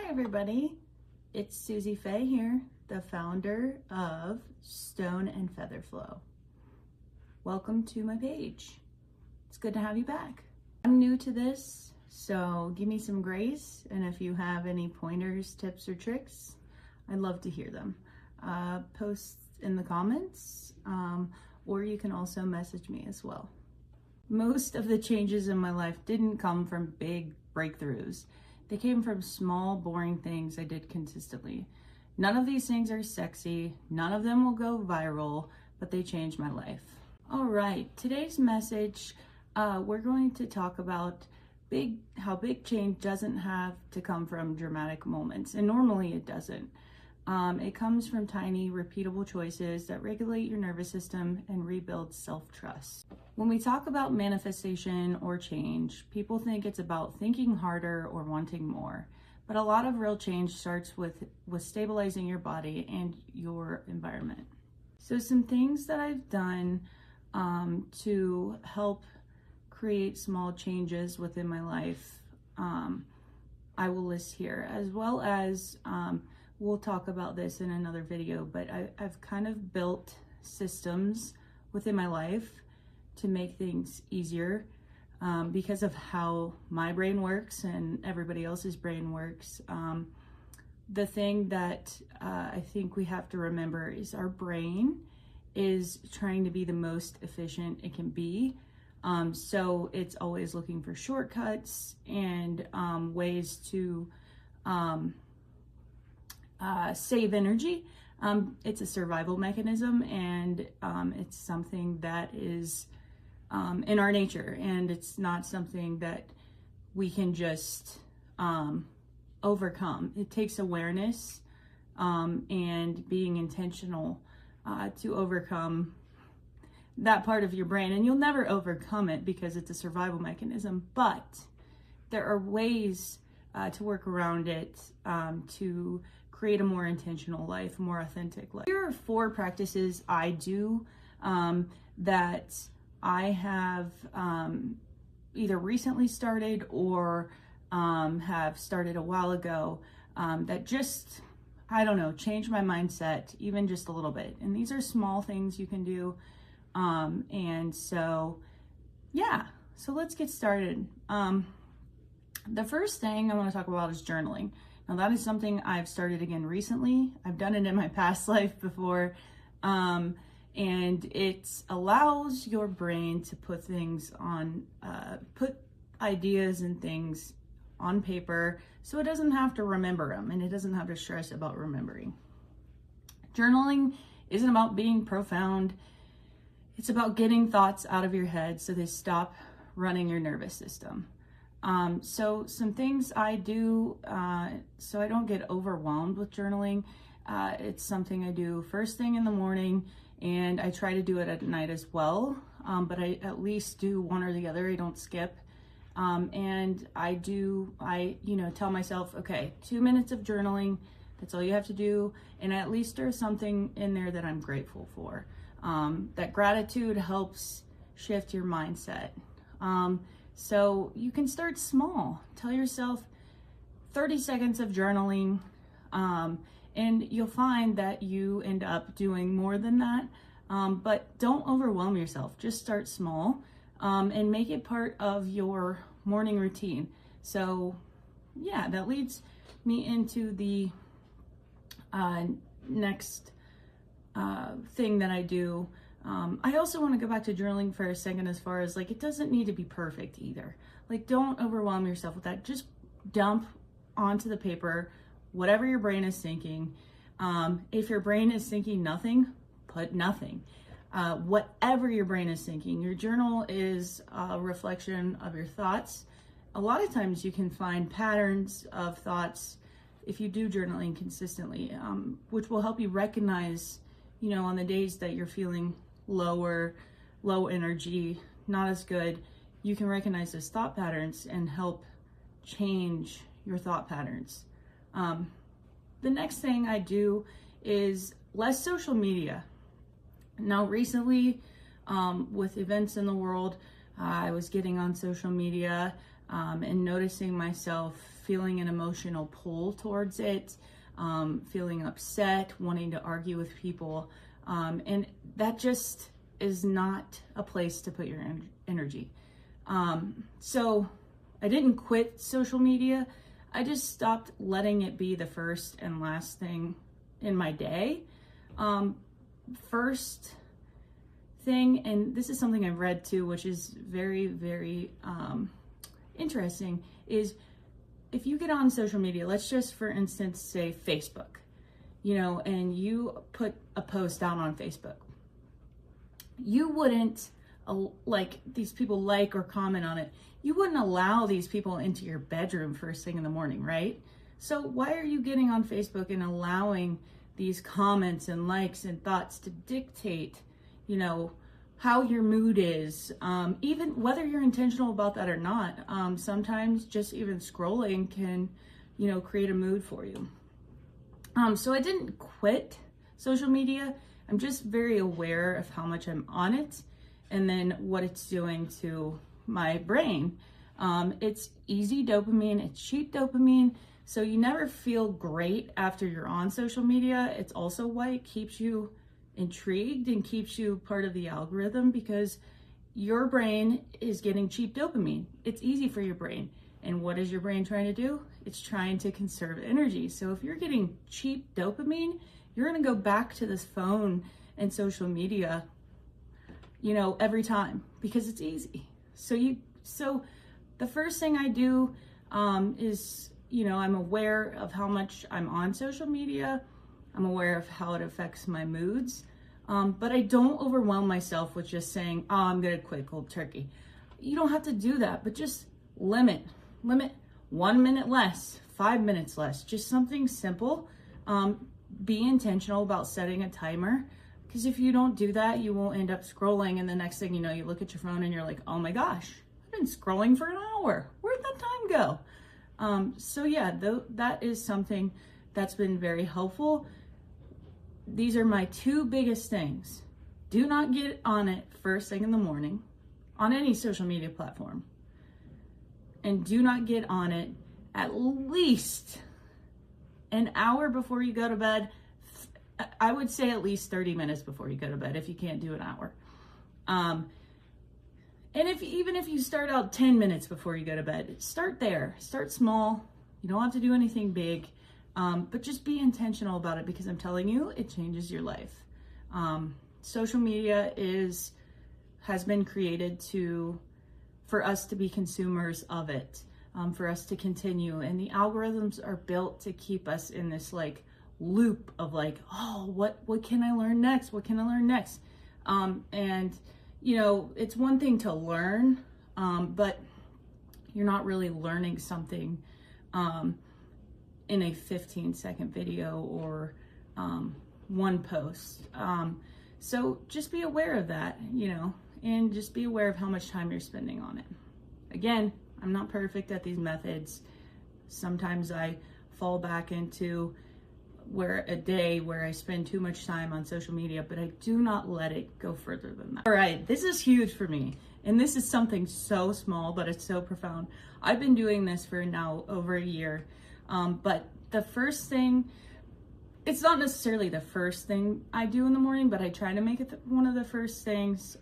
Hi everybody, it's Susie Faye here, the founder of Stone and Feather Flow. Welcome to my page. It's good to have you back. I'm new to this, so give me some grace, and if you have any pointers, tips, or tricks, I'd love to hear them. Post in the comments, or you can also message me as well. Most of the changes in my life didn't come from big breakthroughs. They came from small, boring things I did consistently. None of these things are sexy, none of them will go viral, but they changed my life. All right, today's message, we're going to talk about how big change doesn't have to come from dramatic moments, and normally it doesn't. It comes from tiny, repeatable choices that regulate your nervous system and rebuild self-trust. When we talk about manifestation or change, people think it's about thinking harder or wanting more. But a lot of real change starts with stabilizing your body and your environment. So some things that I've done to help create small changes within my life, I will list here, as well as we'll talk about this in another video, but I've kind of built systems within my life to make things easier because of how my brain works and everybody else's brain works. The thing that I think we have to remember is our brain is trying to be the most efficient it can be. So it's always looking for shortcuts and ways to save energy. It's a survival mechanism, and it's something that is in our nature, and it's not something that we can just overcome. It takes awareness and being intentional to overcome that part of your brain, and you'll never overcome it because it's a survival mechanism, but there are ways to work around it to create a more intentional life, a more authentic life. Here are 4 practices I do that I have either recently started or have started a while ago that just, I don't know, changed my mindset even just a little bit. And these are small things you can do. And so, yeah, so let's get started. The first thing I want to talk about is journaling. Now that is something I've started again recently. I've done it in my past life before. And it allows your brain to put things on, put ideas and things on paper so it doesn't have to remember them and it doesn't have to stress about remembering. Journaling isn't about being profound. It's about getting thoughts out of your head so they stop running your nervous system. So some things I do so I don't get overwhelmed with journaling. It's something I do first thing in the morning, and I try to do it at night as well. But I at least do one or the other. I don't skip. And I tell myself, okay, 2 minutes of journaling. That's all you have to do. And at least there's something in there that I'm grateful for. That gratitude helps shift your mindset. So you can start small. Tell yourself 30 seconds of journaling, and you'll find that you end up doing more than that. But don't overwhelm yourself. Just start small and make it part of your morning routine. So yeah, that leads me into the next thing that I do. I also want to go back to journaling for a second, as far as like, it doesn't need to be perfect either. Like, don't overwhelm yourself with that. Just dump onto the paper whatever your brain is thinking. If your brain is thinking nothing, put nothing. Whatever your brain is thinking, your journal is a reflection of your thoughts. A lot of times you can find patterns of thoughts if you do journaling consistently, which will help you recognize, on the days that you're feeling low energy, not as good, you can recognize those thought patterns and help change your thought patterns. The next thing I do is less social media. Now recently, with events in the world, I was getting on social media and noticing myself feeling an emotional pull towards it, feeling upset, wanting to argue with people. And that just is not a place to put your energy. So I didn't quit social media. I just stopped letting it be the first and last thing in my day. First thing, and this is something I've read too, which is very, very interesting, is if you get on social media, let's just for instance say Facebook, and you put a post out on Facebook, you wouldn't like these people like or comment on it. You wouldn't allow these people into your bedroom first thing in the morning, right? So why are you getting on Facebook and allowing these comments and likes and thoughts to dictate, how your mood is, even whether you're intentional about that or not? Sometimes just even scrolling can, create a mood for you. So I didn't quit social media. I'm just very aware of how much I'm on it and then what it's doing to my brain. It's easy dopamine, it's cheap dopamine. So you never feel great after you're on social media. It's also why it keeps you intrigued and keeps you part of the algorithm, because your brain is getting cheap dopamine. It's easy for your brain. And what is your brain trying to do? It's trying to conserve energy. So if you're getting cheap dopamine, you're gonna go back to this phone and social media, every time, because it's easy. So the first thing I do is, I'm aware of how much I'm on social media. I'm aware of how it affects my moods, but I don't overwhelm myself with just saying, oh, I'm gonna quit cold turkey. You don't have to do that, but just limit 1 minute less, 5 minutes less, just something simple. Be intentional about setting a timer, because if you don't do that, you will end up scrolling, and the next thing you know, you look at your phone and you're like, oh my gosh, I've been scrolling for an hour. Where'd that time go? So yeah, that is something that's been very helpful. These are my two biggest things. Do not get on it first thing in the morning on any social media platform. And do not get on it at least an hour before you go to bed. I would say at least 30 minutes before you go to bed if you can't do an hour. And even if you start out 10 minutes before you go to bed, start there. Start small. You don't have to do anything big, but just be intentional about it, because I'm telling you, it changes your life. Social media has been created for us to be consumers of it, for us to continue, and the algorithms are built to keep us in this loop of oh, what can I learn next? What can I learn next? And it's one thing to learn, but you're not really learning something in a 15-second video or one post. So just be aware of that, and just be aware of how much time you're spending on it. Again, I'm not perfect at these methods. Sometimes I fall back into a day where I spend too much time on social media, but I do not let it go further than that. All right, this is huge for me. And this is something so small, but it's so profound. I've been doing this for now over a year. But the first thing, it's not necessarily the first thing I do in the morning, but I try to make it one of the first things,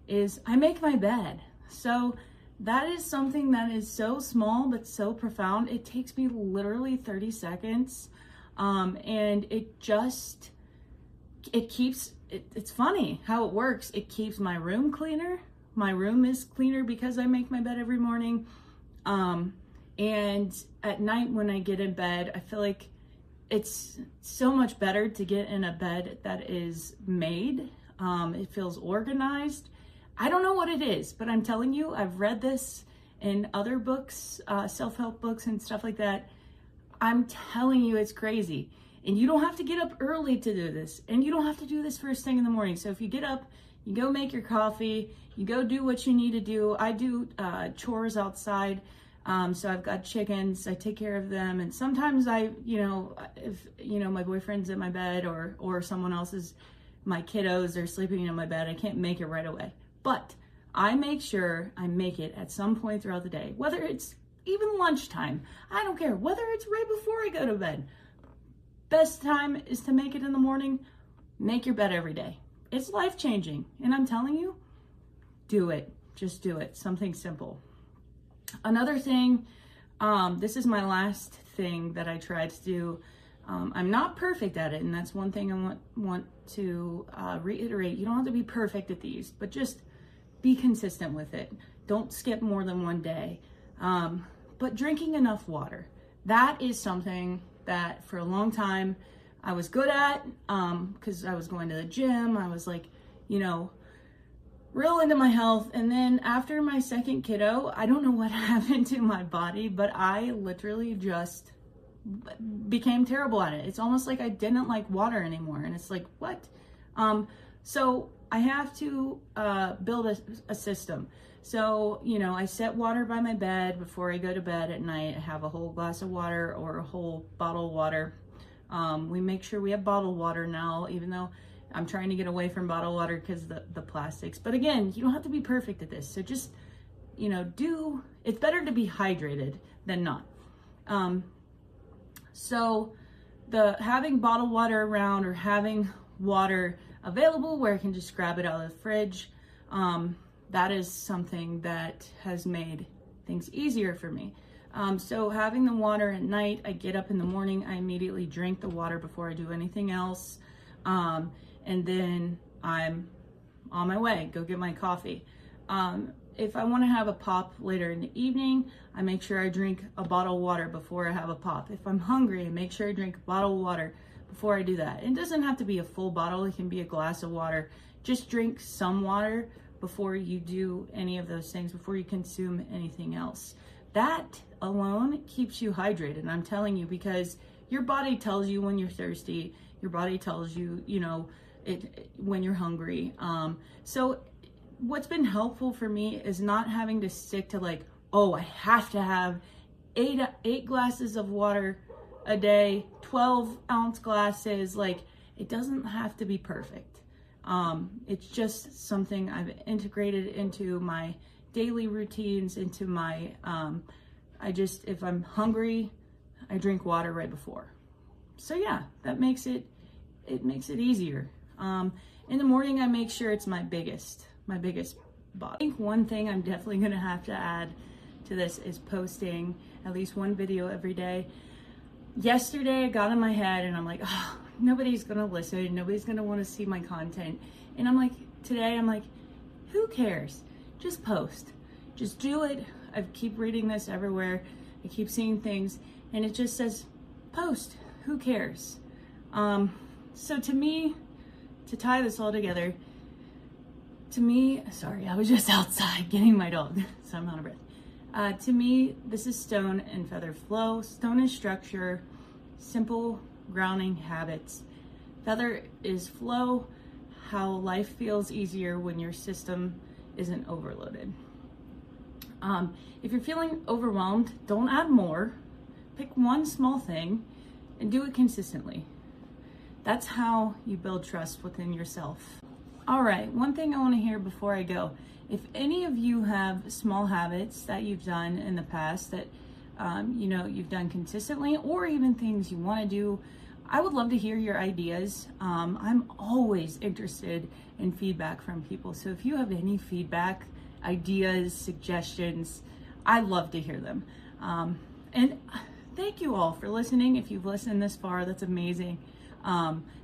is I make my bed. So that is something that is so small, but so profound. It takes me literally 30 seconds. And it's funny how it works. It keeps my room cleaner. My room is cleaner because I make my bed every morning. And at night when I get in bed, I feel like it's so much better to get in a bed that is made. It feels organized. I don't know what it is, but I'm telling you, I've read this in other books, self-help books and stuff like that. I'm telling you, it's crazy. And you don't have to get up early to do this. And you don't have to do this first thing in the morning. So if you get up, you go make your coffee, you go do what you need to do. I do chores outside. So I've got chickens, I take care of them. And sometimes if my boyfriend's in my bed or someone else's, my kiddos are sleeping in my bed, I can't make it right away. But I make sure I make it at some point throughout the day, whether it's even lunchtime. I don't care, whether it's right before I go to bed. Best time is to make it in the morning. Make your bed every day. It's life-changing. And I'm telling you, do it. Just do it. Something simple. Another thing, this is my last thing that I tried to do. I'm not perfect at it, and that's one thing I want to reiterate. You don't have to be perfect at these, but just be consistent with it. Don't skip more than one day. But drinking enough water. That is something that for a long time I was good at, because I was going to the gym. I was like, you know, real into my health. And then after my second kiddo, I don't know what happened to my body, but I literally just became terrible at it. It's almost like I didn't like water anymore. And it's like, what? So I have to build a system. So, you know, I set water by my bed before I go to bed at night. I have a whole glass of water or a whole bottle of water. We make sure we have bottled water now, even though I'm trying to get away from bottled water because the plastics. But again, you don't have to be perfect at this. So just, you know, it's better to be hydrated than not. So having bottled water around, or having water available where I can just grab it out of the fridge, that is something that has made things easier for me. So having the water at night, I get up in the morning, I immediately drink the water before I do anything else. And then I'm on my way, go get my coffee. If I want to have a pop later in the evening, I make sure I drink a bottle of water before I have a pop. If I'm hungry, I make sure I drink a bottle of water before I do that. It doesn't have to be a full bottle, it can be a glass of water. Just drink some water before you do any of those things, before you consume anything else. That alone keeps you hydrated, I'm telling you, because your body tells you when you're thirsty, your body tells you, you know, when you're hungry. So what's been helpful for me is not having to stick to like, oh, I have to have eight glasses of water a day, 12-ounce glasses. Like, it doesn't have to be perfect. It's just something I've integrated into my daily routines, into my, if I'm hungry, I drink water right before. So yeah, that makes it easier. In the morning, I make sure it's my biggest bottle. I think one thing I'm definitely gonna have to add to this is posting at least one video every day. Yesterday, I got in my head and I'm like, oh, nobody's gonna listen, nobody's gonna wanna see my content. And I'm like, today, I'm like, who cares? Just post, just do it. I keep reading this everywhere. I keep seeing things and it just says, post, who cares? So to me, to tie this all together, sorry, I was just outside getting my dog, so I'm out of breath. To me, this is stone and feather flow. Stone is structure, simple grounding habits. Feather is flow, how life feels easier when your system isn't overloaded. If you're feeling overwhelmed, don't add more. Pick one small thing and do it consistently. That's how you build trust within yourself. All right, one thing I want to hear before I go. If any of you have small habits that you've done in the past that you know, you've done consistently, or even things you want to do, I would love to hear your ideas. I'm always interested in feedback from people. So if you have any feedback, ideas, suggestions, I'd love to hear them. And thank you all for listening. If you've listened this far, that's amazing.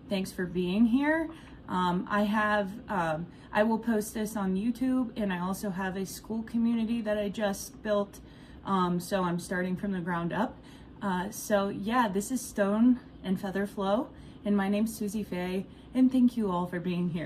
Thanks for being here. I will post this on YouTube, and I also have a school community that I just built. So I'm starting from the ground up. So yeah, this is Stone and Feather Flow, and my name's Susie Faye, and thank you all for being here.